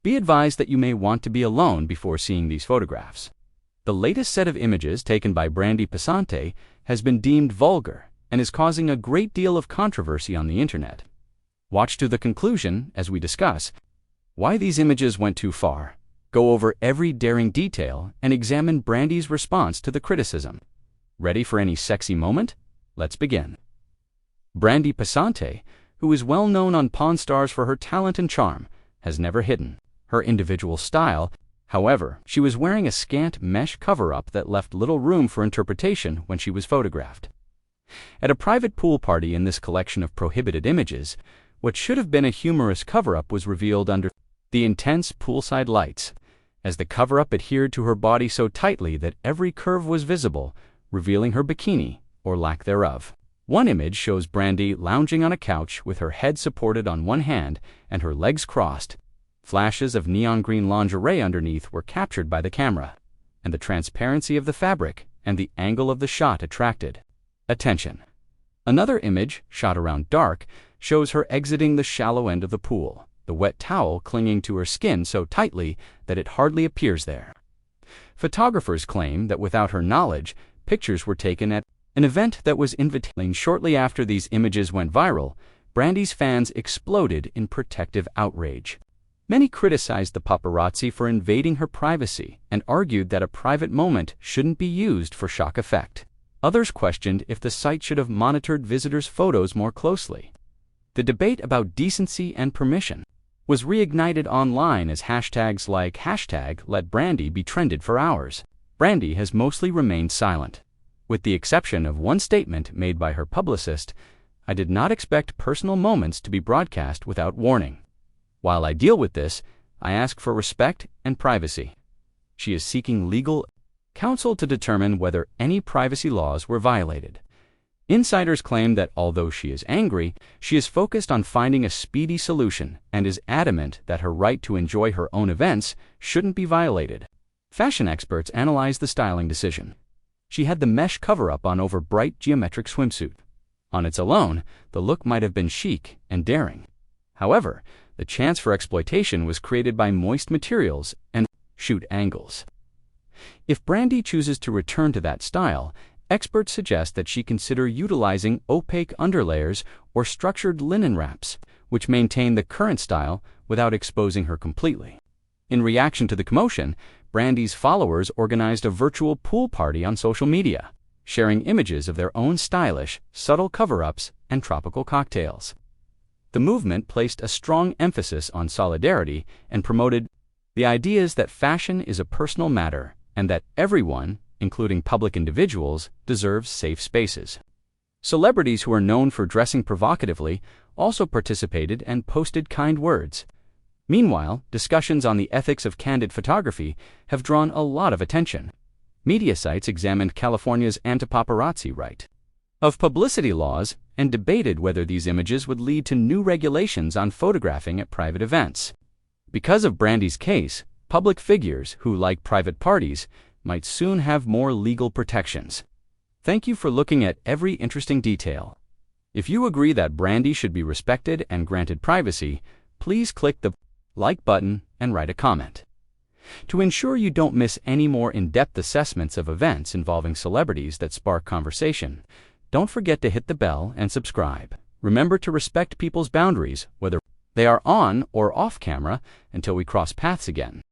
Be advised that you may want to be alone before seeing these photographs. The latest set of images taken by Brandi Passante has been deemed vulgar and is causing a great deal of controversy on the internet. Watch to the conclusion as we discuss why these images went too far, go over every daring detail, and examine Brandi's response to the criticism. Ready for any sexy moment? Let's begin. Brandi Passante, who is well known on Pawn Stars for her talent and charm, has never hidden her individual style. However, she was wearing a scant mesh cover-up that left little room for interpretation when she was photographed. At a private pool party in this collection of prohibited images, what should have been a humorous cover-up was revealed under the intense poolside lights, as the cover-up adhered to her body so tightly that every curve was visible, revealing her bikini, or lack thereof. One image shows Brandi lounging on a couch with her head supported on one hand and her legs crossed. Flashes of neon green lingerie underneath were captured by the camera, and the transparency of the fabric and the angle of the shot attracted attention. Another image, shot around dark, shows her exiting the shallow end of the pool, the wet towel clinging to her skin so tightly that it hardly appears there. Photographers claim that without her knowledge, pictures were taken at an event that was inviting. Shortly after these images went viral, Brandi's fans exploded in protective outrage. Many criticized the paparazzi for invading her privacy and argued that a private moment shouldn't be used for shock effect. Others questioned if the site should have monitored visitors' photos more closely. The debate about decency and permission was reignited online as hashtags like #LetBrandi be trended for hours. Brandi has mostly remained silent, with the exception of one statement made by her publicist: "I did not expect personal moments to be broadcast without warning. While I deal with this, I ask for respect and privacy." She is seeking legal counsel to determine whether any privacy laws were violated. Insiders claim that although she is angry, she is focused on finding a speedy solution and is adamant that her right to enjoy her own events shouldn't be violated. Fashion experts analyze the styling decision. She had the mesh cover-up on over bright geometric swimsuit. On its alone, the look might have been chic and daring. However, the chance for exploitation was created by moist materials and shoot angles. If Brandi chooses to return to that style, experts suggest that she consider utilizing opaque underlayers or structured linen wraps, which maintain the current style without exposing her completely. In reaction to the commotion, Brandi's followers organized a virtual pool party on social media, sharing images of their own stylish, subtle cover-ups and tropical cocktails. The movement placed a strong emphasis on solidarity and promoted the ideas that fashion is a personal matter and that everyone, including public individuals, deserves safe spaces. Celebrities who are known for dressing provocatively also participated and posted kind words. Meanwhile, discussions on the ethics of candid photography have drawn a lot of attention. Media sites examined California's anti-paparazzi right of publicity laws and debated whether these images would lead to new regulations on photographing at private events. Because of Brandi's case, public figures who like private parties might soon have more legal protections. Thank you for looking at every interesting detail. If you agree that Brandi should be respected and granted privacy, please click the like button and write a comment. To ensure you don't miss any more in-depth assessments of events involving celebrities that spark conversation, don't forget to hit the bell and subscribe. Remember to respect people's boundaries, whether they are on or off camera, until we cross paths again.